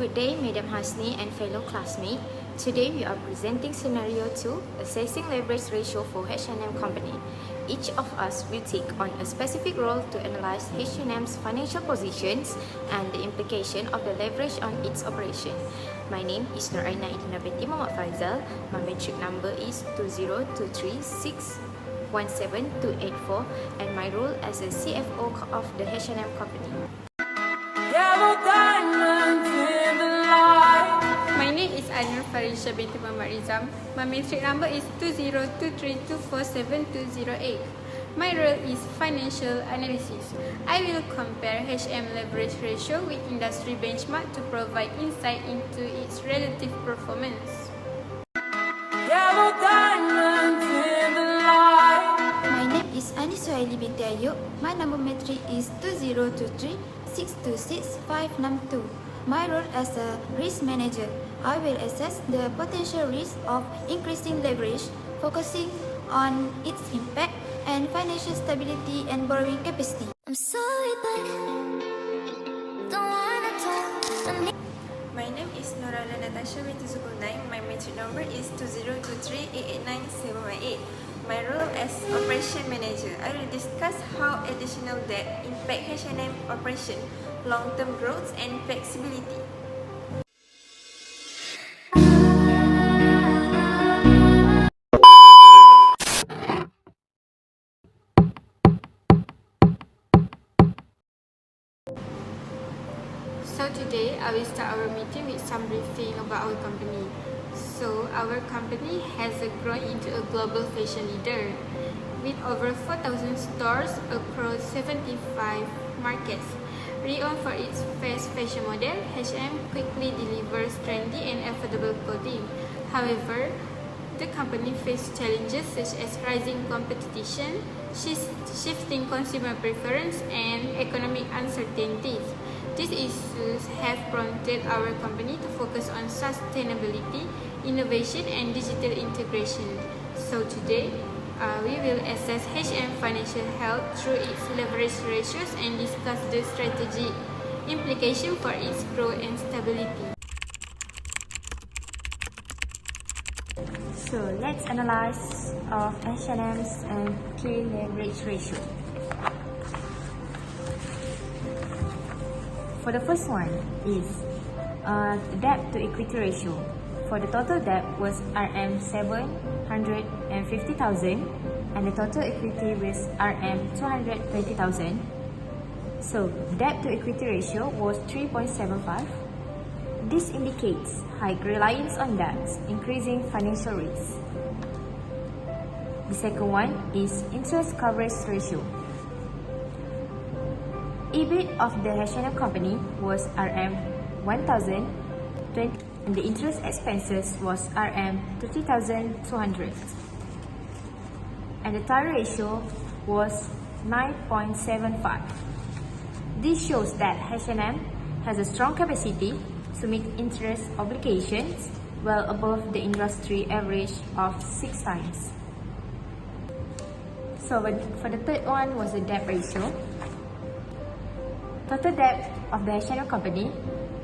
Good day, Madam Hasni and fellow classmates. Today we are presenting scenario 2, assessing leverage ratio for H&M company. Each of us will take on a specific role to analyze H&M's financial positions and the implication of the leverage on its operation. My name is Nur Aina Idina binti Muhammad Faizal. My metric number is 20236178284 and my role as a CFO of the H&M company. My name is Anur Farisha binti Muhammad Rizam. My metric number is 20232472208. My role is financial analysis. I will compare H&M leverage ratio with industry benchmark to provide insight into its relative performance. My name is Anis Suhaili binti Ayub. My number metric is 20236266592. My role as a risk manager, I will assess the potential risk of increasing leverage, focusing on its impact and financial stability and borrowing capacity. I'm sorry, but don't wanna talk to me. My name is Nurala Natasha binti Zulkarnain. My metric number is 20238897818. My role as operation manager, I will discuss how additional debt impact H&M operation, long-term growth and flexibility. So today, I will start our meeting with some briefing about our company. So our company has grown into a global fashion leader with over 4,000 stores across 75 markets. Renowned for its fast fashion model, H&M quickly delivers trendy and affordable clothing. However, the company faces challenges such as rising competition, shifting consumer preference, and economic uncertainties. These issues have prompted our company to focus on sustainability, innovation, and digital integration. So today, we will assess H&M financial health through its leverage ratios and discuss the strategic implication for its growth and stability. So let's analyze of H&M's key leverage ratio. For the first one is debt to equity ratio. For the total debt was RM 750,000 and the total equity was RM 220,000. So debt to equity ratio was 3.75. This indicates high reliance on debts, increasing financial risk. The second one is interest coverage ratio. EBIT of the H&M company was RM 1,020 and the interest expenses was RM 30,200. And the TAR ratio was 9.75. This shows that H&M has a strong capacity to meet interest obligations well above the industry average of 6 times. So for the third one was the debt ratio. Total debt of the H&M company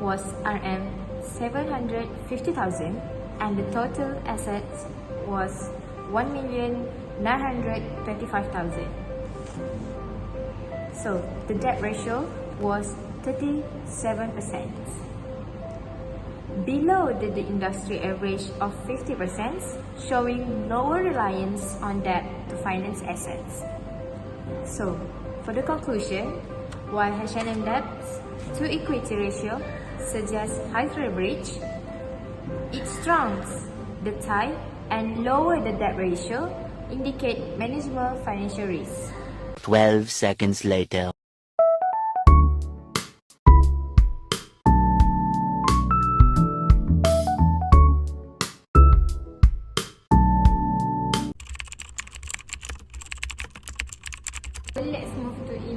was RM 750,000 and the total assets was 1,925,000. So the debt ratio was 37%. Below the industry average of 50%, showing lower reliance on debt to finance assets. So for the conclusion, while H&M debt to equity ratio suggests high leverage, it strengthens the tie and lower the debt ratio indicate manageable financial risk. 12 seconds later.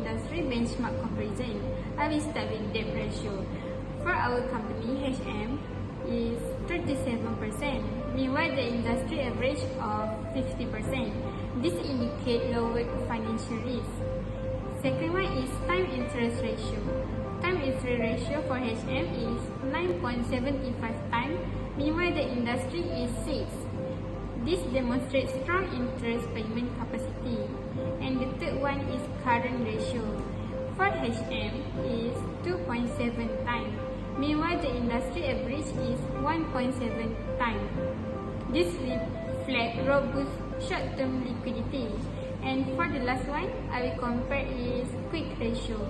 industry benchmark comparison, I will start with debt ratio. For our company, HM is 37%, meanwhile the industry average of 50%. This indicates lower financial risk. Second one is time interest ratio. Time interest ratio for HM is 9.75 times, meanwhile the industry is 6. This demonstrates strong interest payment capacity. And the third one is current ratio. For HM is 2.7 times, meanwhile the industry average is 1.7 times. This reflects robust short-term liquidity. And for the last one, I will compare is quick ratio.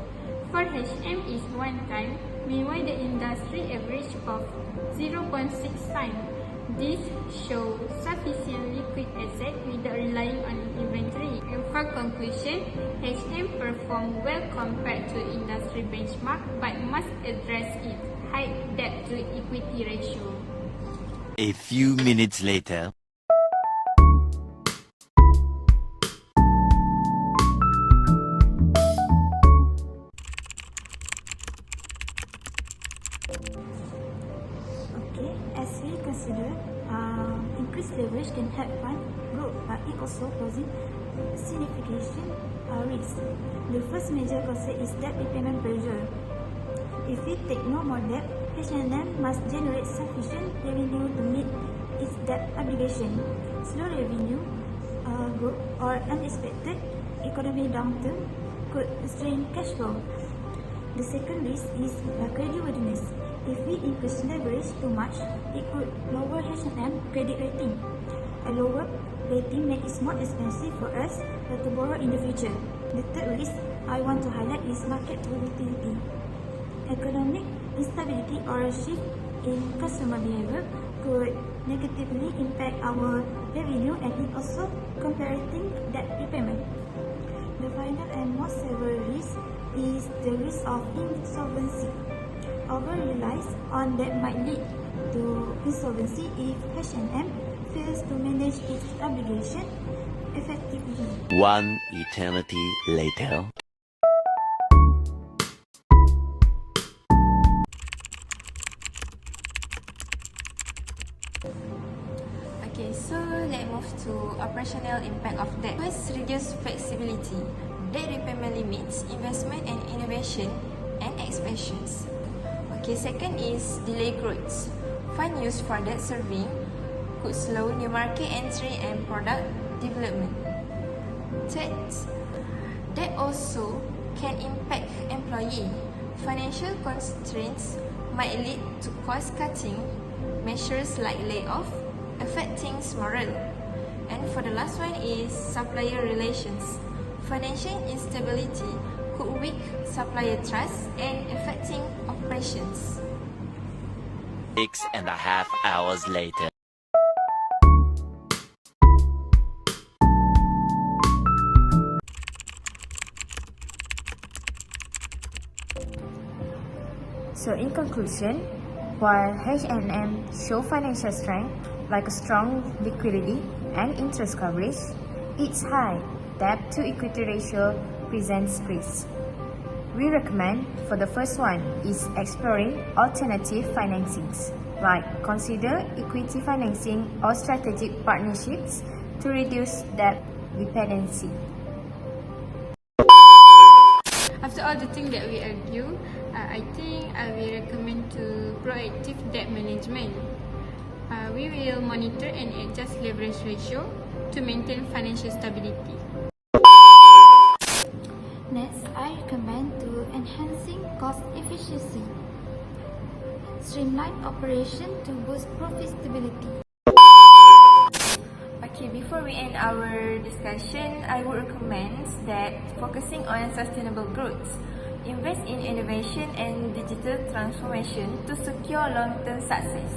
For HM is 1 time, meanwhile the industry average of 0.6 times. This shows sufficient liquid asset without relying on inventory. And for conclusion, HM performed well compared to industry benchmark but must address its high debt to equity ratio. A few minutes later. Okay, as we consider, increased leverage can help fund growth, but it also poses significant risk. The first major concern is debt repayment pressure. If we take no more debt, H&M must generate sufficient revenue to meet its debt obligation. Slow revenue growth or unexpected economic downturn could strain cash flow. The second risk is creditworthiness. If we increase leverage too much, it could lower H&M credit rating. A lower rating makes it more expensive for us to borrow in the future. The third risk I want to highlight is market volatility. Economic instability or a shift in customer behavior could negatively impact our revenue and it also compromising debt repayment. The final and most severe risk is the risk of insolvency. Over-reliance on debt might lead to insolvency if H&M fails to manage its obligation effectively. One eternity later. Okay, so let's move to operational impact of debt. First, reduce flexibility. Debt repayment limits investment and innovation and expansions. Okay, second is delay growth. Fund used for debt serving could slow new market entry and product development. Third, debt also can impact employee. Financial constraints might lead to cost-cutting measures like layoff, affecting morale. And for the last one is supplier relations. Financial instability could weaken supplier trust and affecting operations. 6.5 hours later. So in conclusion, while H&M show financial strength like a strong liquidity and interest coverage, its high debt to equity ratio presents risks. We recommend for the first one is exploring alternative financings, like consider equity financing or strategic partnerships to reduce debt dependency. After all the things that we argue, I think I will recommend to proactive debt management. We will monitor and adjust leverage ratio to maintain financial stability. Next, I recommend to enhancing cost efficiency. Streamline operation to boost profitability. Okay, before we end our discussion, I would recommend that focusing on sustainable growth. Invest in innovation and digital transformation to secure long-term success.